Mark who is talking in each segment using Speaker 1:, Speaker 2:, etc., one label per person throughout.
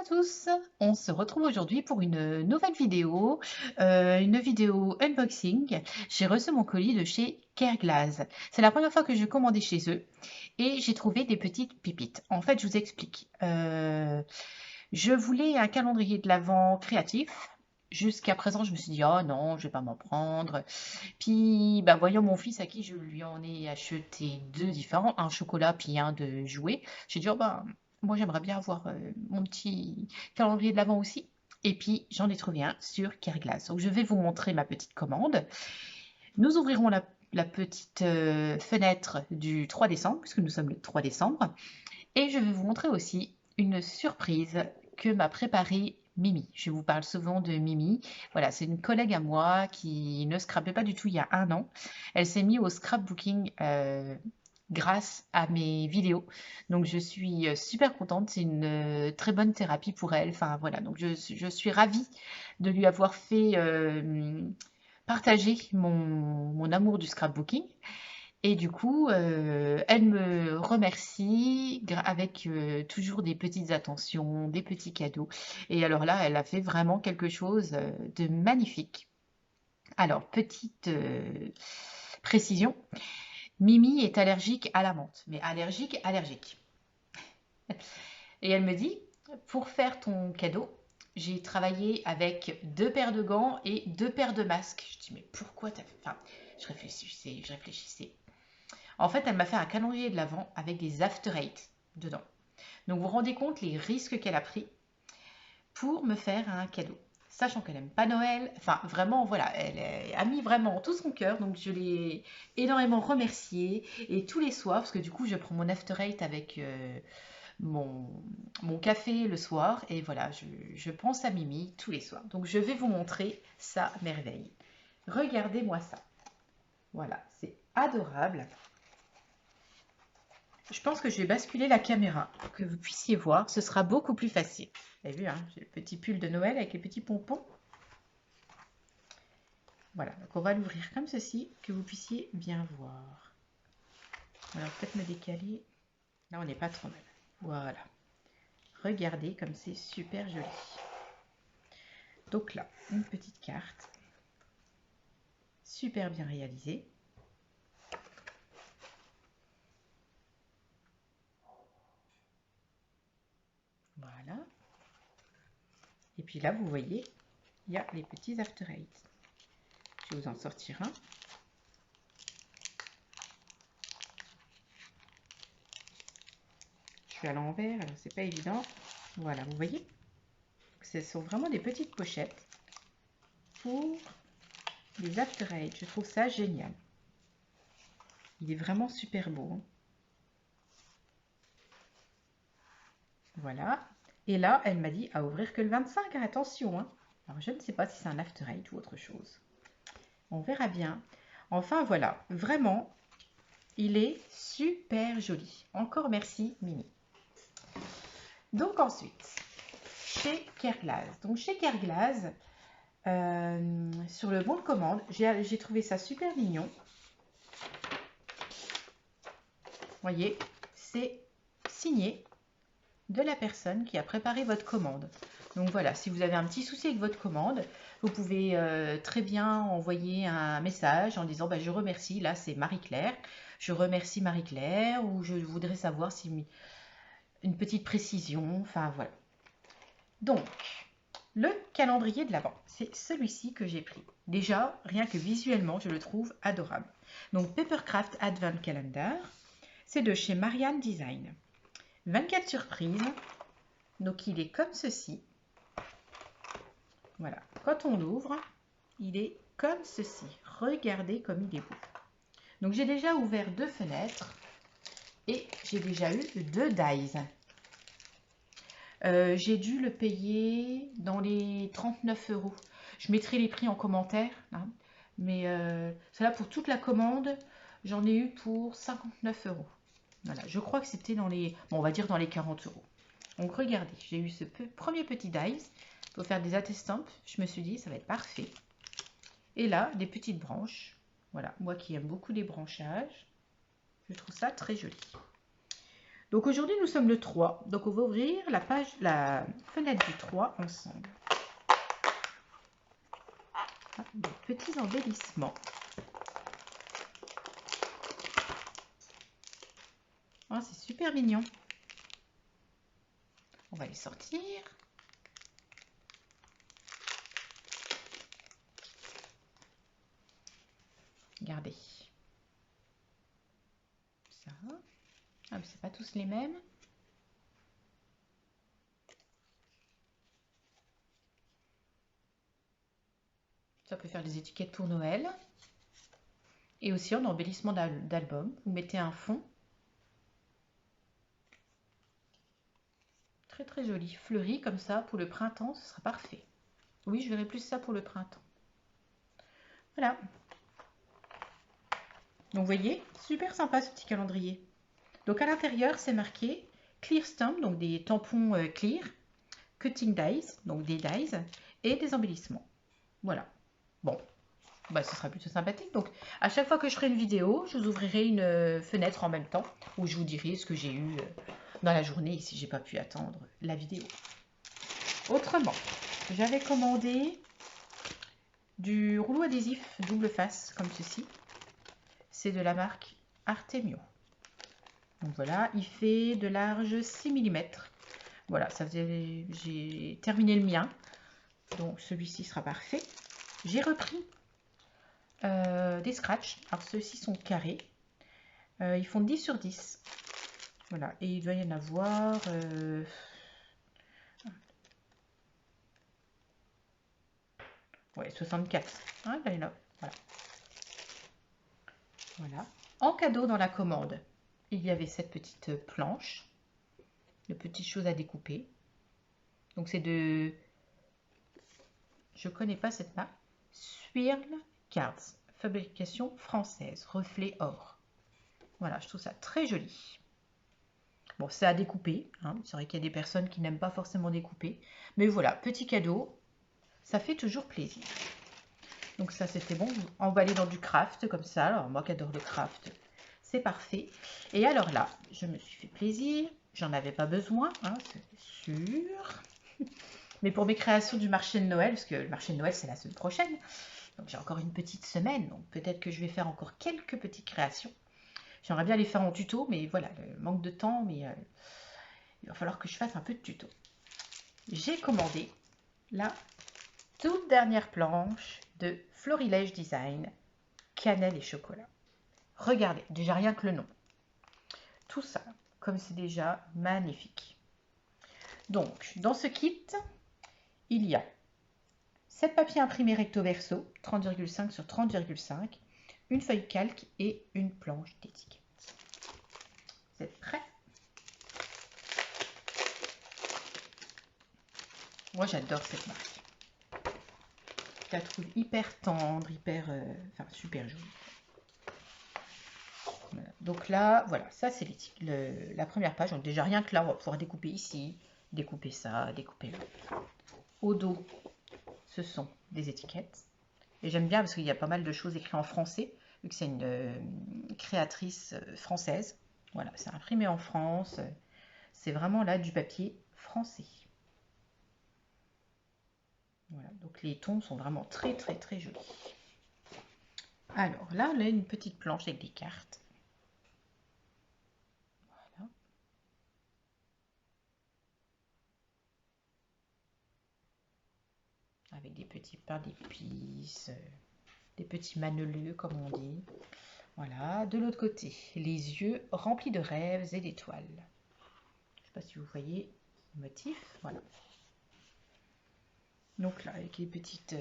Speaker 1: à tous, on se retrouve aujourd'hui pour une vidéo unboxing. J'ai reçu mon colis de chez Careglass. C'est la première fois que je commandais chez eux et j'ai trouvé des petites pépites. En fait, je vous explique. Je voulais un calendrier de l'Avent créatif. Jusqu'à présent, je me suis dit, oh non, je vais pas m'en prendre. Puis, bah, voyant mon fils à qui je lui en ai acheté deux différents, un chocolat puis un de jouets, j'ai dit, oh, bah, moi j'aimerais bien avoir mon petit calendrier de l'Avent aussi. Et puis, j'en ai trouvé un sur Careglass. Donc, je vais vous montrer ma petite commande. Nous ouvrirons la petite fenêtre du 3 décembre, puisque nous sommes le 3 décembre. Et je vais vous montrer aussi une surprise que m'a préparée Mimi. Je vous parle souvent de Mimi. Voilà, c'est une collègue à moi qui ne scrapait pas du tout il y a un an. Elle s'est mise au scrapbooking grâce à mes vidéos. Donc je suis super contente. C'est une très bonne thérapie pour elle. Enfin voilà, donc je suis ravie de lui avoir fait partager mon amour du scrapbooking. Et du coup, elle me remercie avec toujours des petites attentions, des petits cadeaux. Et alors là, elle a fait vraiment quelque chose de magnifique. Alors, petite précision, Mimi est allergique à la menthe, mais allergique, allergique. Et elle me dit, pour faire ton cadeau, j'ai travaillé avec deux paires de gants et deux paires de masques. Je dis, mais pourquoi t'as fait... Enfin, je réfléchissais. En fait, elle m'a fait un calendrier de l'Avent avec des after eight dedans. Donc vous vous rendez compte les risques qu'elle a pris pour me faire un cadeau. Sachant qu'elle n'aime pas Noël, enfin vraiment voilà, elle a mis vraiment tout son cœur, donc je l'ai énormément remerciée. Et tous les soirs, parce que du coup je prends mon after eight avec mon, mon café le soir, et voilà, je pense à Mimi tous les soirs. Donc je vais vous montrer sa merveille. Regardez-moi ça. Voilà, c'est adorable. Je pense que je vais basculer la caméra pour que vous puissiez voir. Ce sera beaucoup plus facile. Vous avez vu, hein, j'ai le petit pull de Noël avec les petits pompons. Voilà, donc on va l'ouvrir comme ceci, que vous puissiez bien voir. Alors peut-être me décaler. Là, on n'est pas trop mal. Voilà. Regardez comme c'est super joli. Donc là, une petite carte. Super bien réalisée. Voilà. Et puis là, vous voyez, il y a les petits after eight. Je vais vous en sortir un. Je suis à l'envers, alors c'est pas évident. Voilà, vous voyez, ce sont vraiment des petites pochettes pour les after eight. Je trouve ça génial. Il est vraiment super beau. Hein. Voilà. Et là, elle m'a dit à ouvrir que le 25. Attention. Hein. Alors, je ne sais pas si c'est un after eight ou autre chose. On verra bien. Enfin, voilà. Vraiment, il est super joli. Encore merci, Mimi. Donc, ensuite, chez Careglass. Donc, chez Careglass, sur le bon de commande, j'ai trouvé ça super mignon. Voyez, c'est signé de la personne qui a préparé votre commande. Donc voilà, si vous avez un petit souci avec votre commande, vous pouvez très bien envoyer un message en disant bah, je remercie, là c'est Marie-Claire, je remercie Marie-Claire ou je voudrais savoir si une petite précision, enfin voilà. Donc, le calendrier de l'Avent, c'est celui-ci que j'ai pris. Déjà, rien que visuellement, je le trouve adorable. Donc Papercraft Advent Calendar, c'est de chez Marianne Design. 24 surprises. Donc il est comme ceci. Voilà. Quand on l'ouvre, il est comme ceci. Regardez comme il est beau. Donc j'ai déjà ouvert deux fenêtres et j'ai déjà eu deux dies. J'ai dû le payer dans les 39 €. Je mettrai les prix en commentaire. Hein. Mais cela pour toute la commande, j'en ai eu pour 59 €. Voilà, je crois que c'était dans les, bon, on va dire dans les 40 €. Donc regardez, j'ai eu ce premier petit dies pour faire des attestampes. Je me suis dit, ça va être parfait. Et là, des petites branches. Voilà, moi qui aime beaucoup les branchages, je trouve ça très joli. Donc aujourd'hui, nous sommes le 3. Donc on va ouvrir la fenêtre du 3 ensemble. Ah, des petits embellissements. Oh, c'est super mignon. On va les sortir. Regardez. Ça. Ah, mais c'est pas tous les mêmes. Ça peut faire des étiquettes pour Noël. Et aussi en embellissement d'album. Vous mettez un fond. Très très joli. Fleuri comme ça pour le printemps, ce sera parfait. Oui, je verrai plus ça pour le printemps. Voilà. Donc vous voyez, super sympa ce petit calendrier. Donc à l'intérieur, c'est marqué Clear Stamp, donc des tampons clear, Cutting Dies, donc des dies, et des embellissements. Voilà. Bon, bah, ce sera plutôt sympathique. Donc à chaque fois que je ferai une vidéo, je vous ouvrirai une fenêtre en même temps, où je vous dirai ce que j'ai eu dans la journée, si j'ai pas pu attendre la vidéo. Autrement, j'avais commandé du rouleau adhésif double face, comme ceci. C'est de la marque Artemio. Donc voilà, il fait de large 6 mm. Voilà, j'ai terminé le mien. Donc celui-ci sera parfait. J'ai repris des scratchs. Alors ceux-ci sont carrés. Ils font 10 sur 10. Voilà, et il doit y en avoir... ouais, 64. Hein, là, voilà. Voilà. En cadeau dans la commande, il y avait cette petite planche de petites choses à découper. Donc c'est de... Je connais pas cette marque. Swirl Cards. Fabrication française. Reflet or. Voilà, je trouve ça très joli. Bon, c'est à découper. Hein. C'est vrai qu'il y a des personnes qui n'aiment pas forcément découper. Mais voilà, petit cadeau. Ça fait toujours plaisir. Donc ça, c'était bon. Emballé dans du craft comme ça. Alors moi qui adore le craft, c'est parfait. Et alors là, je me suis fait plaisir. J'en avais pas besoin, hein, c'est sûr. Mais pour mes créations du marché de Noël, parce que le marché de Noël, c'est la semaine prochaine. Donc j'ai encore une petite semaine. Donc peut-être que je vais faire encore quelques petites créations. J'aimerais bien les faire en tuto, mais voilà, le manque de temps. Mais il va falloir que je fasse un peu de tuto. J'ai commandé la toute dernière planche de Florilège Design, cannelle et chocolat. Regardez, déjà rien que le nom. Tout ça, comme c'est déjà magnifique. Donc, dans ce kit, il y a 7 papiers imprimés recto verso, 30,5 sur 30,5, une feuille calque et une planche d'étiquette. Vous êtes prêts? Moi, j'adore cette marque. Je la trouve hyper tendre, hyper, enfin, super jolie. Voilà. Donc là, voilà, ça c'est la première page. Donc déjà rien que là, on va pouvoir découper ici, découper ça, découper là. Au dos, ce sont des étiquettes. Et j'aime bien parce qu'il y a pas mal de choses écrites en français, vu que c'est une créatrice française. Voilà, c'est imprimé en France. C'est vraiment là du papier français. Voilà, donc les tons sont vraiment très très très jolis. Alors là, on a une petite planche avec des cartes. Voilà. Avec des petits pains d'épices, des petits maneleux comme on dit. Voilà, de l'autre côté, les yeux remplis de rêves et d'étoiles. Je ne sais pas si vous voyez le motif. Voilà. Donc là, avec les petites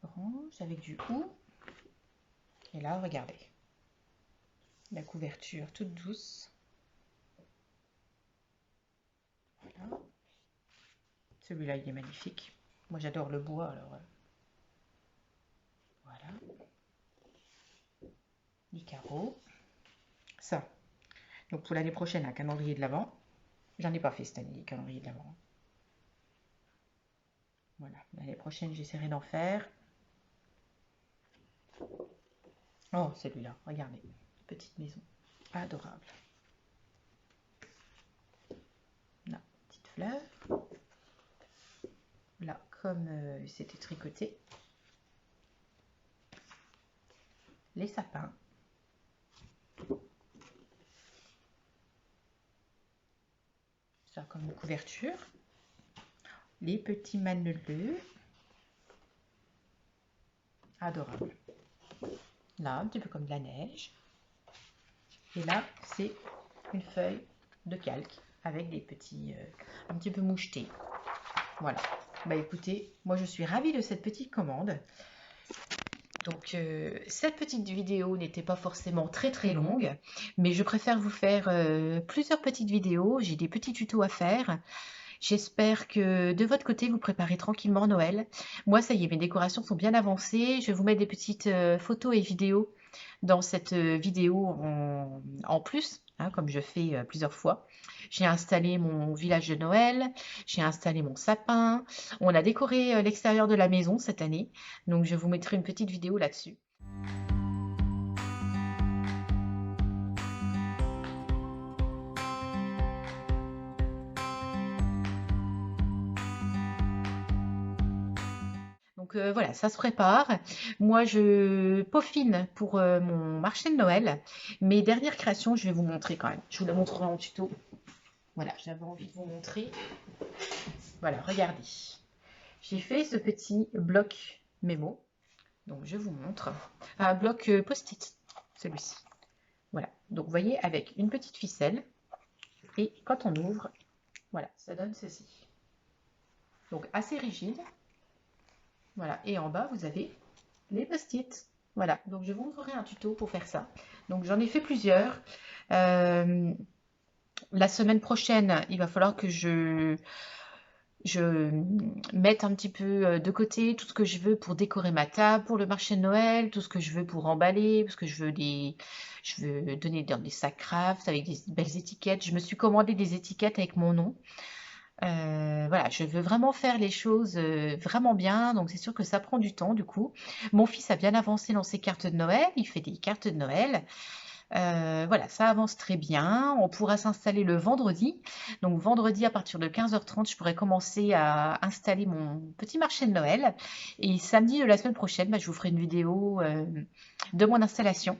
Speaker 1: branches, avec du hou. Et là, regardez. La couverture toute douce. Voilà. Celui-là, il est magnifique. Moi, j'adore le bois, alors... voilà. Les carreaux. Ça. Donc pour l'année prochaine, un calendrier de l'Avent. J'en ai pas fait cette année, les calendriers de l'Avent. Voilà. L'année prochaine, j'essaierai d'en faire. Oh, celui-là, regardez. Petite maison. adorable. Là, petite fleur. Là, comme c'était tricoté. Les sapins. Ça comme une couverture. Les petits maneleux. Adorable. Là, un petit peu comme de la neige. Et là, c'est une feuille de calque avec des petits, un petit peu mouchetés. Voilà. Bah écoutez, moi je suis ravie de cette petite commande. Donc cette petite vidéo n'était pas forcément très longue, mais je préfère vous faire plusieurs petites vidéos. J'ai des petits tutos à faire. J'espère que de votre côté, vous préparez tranquillement Noël. Moi, ça y est, mes décorations sont bien avancées. Je vais vous mettre des petites photos et vidéos dans cette vidéo en plus, hein, comme je fais plusieurs fois. J'ai installé mon village de Noël, j'ai installé mon sapin. On a décoré l'extérieur de la maison cette année, donc je vous mettrai une petite vidéo là-dessus. Donc voilà, ça se prépare. Moi, je peaufine pour mon marché de Noël. Mes dernières créations, je vais vous montrer quand même. Je vous les montrerai en tuto. Voilà, j'avais envie de vous montrer. Voilà, regardez. J'ai fait ce petit bloc mémo. Donc, je vous montre. Un bloc post-it, celui-ci. Voilà. Donc, vous voyez, avec une petite ficelle. Et quand on ouvre, voilà, ça donne ceci. Donc, assez rigide. Voilà. Et en bas, vous avez les post-it. Voilà. Donc, je vous montrerai un tuto pour faire ça. Donc, j'en ai fait plusieurs. La semaine prochaine, il va falloir que je mette un petit peu de côté tout ce que je veux pour décorer ma table, pour le marché de Noël, tout ce que je veux pour emballer, parce que je veux donner dans des sacs craft avec des belles étiquettes. Je me suis commandé des étiquettes avec mon nom. Voilà, je veux vraiment faire les choses vraiment bien, donc c'est sûr que ça prend du temps du coup. Mon fils a bien avancé dans ses cartes de Noël, il fait des cartes de Noël. Voilà, ça avance très bien. On pourra s'installer le vendredi. Donc vendredi à partir de 15h30, je pourrai commencer à installer mon petit marché de Noël. Et samedi de la semaine prochaine, bah, je vous ferai une vidéo de mon installation.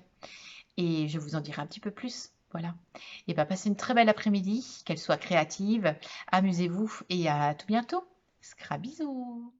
Speaker 1: Et je vous en dirai un petit peu plus. Voilà. Et bah, passez une très belle après-midi, qu'elle soit créative. Amusez-vous et à tout bientôt. Scrabisous.